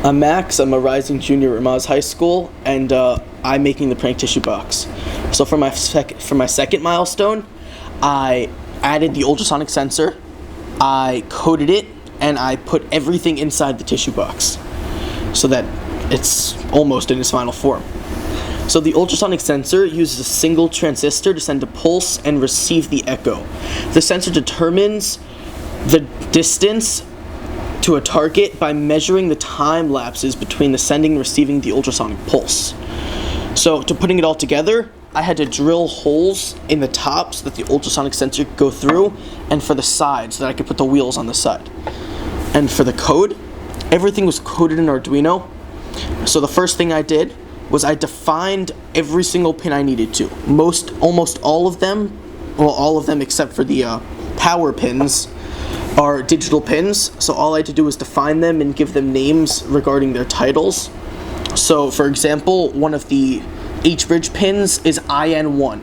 I'm Max. I'm a rising junior at Maz High School, and I'm making the prank tissue box. So for my second milestone, I added the ultrasonic sensor, I coated it, and I put everything inside the tissue box so that it's almost in its final form. So the ultrasonic sensor uses a single transistor to send a pulse and receive the echo. The sensor determines the distance to a target by measuring the time lapses between the sending and receiving the ultrasonic pulse. So to putting it all together, I had to drill holes in the top so that the ultrasonic sensor could go through, and for the sides so that I could put the wheels on the side. And for the code, everything was coded in Arduino. So the first thing I did was I defined every single pin I needed to. Almost all of them, well, all of them except for the power pins, are digital pins, so all I had to do was define them and give them names regarding their titles. So, for example, one of the H-bridge pins is IN1.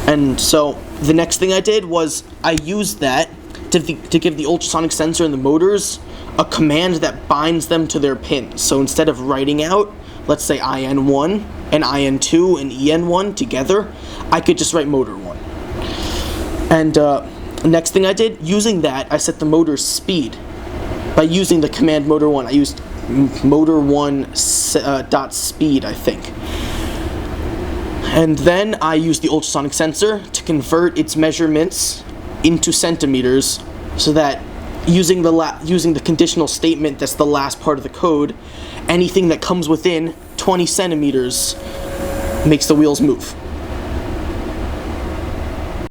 And so, the next thing I did was I used that to give the ultrasonic sensor and the motors a command that binds them to their pins. So instead of writing out, let's say IN1 and IN2 and EN1 together, I could just write motor 1. And next thing I did, using that, I set the motor's speed by using the command motor 1. I used motor 1 dot speed, I think. And then I used the ultrasonic sensor to convert its measurements into centimeters, so that using the conditional statement that's the last part of the code, anything that comes within 20 centimeters makes the wheels move.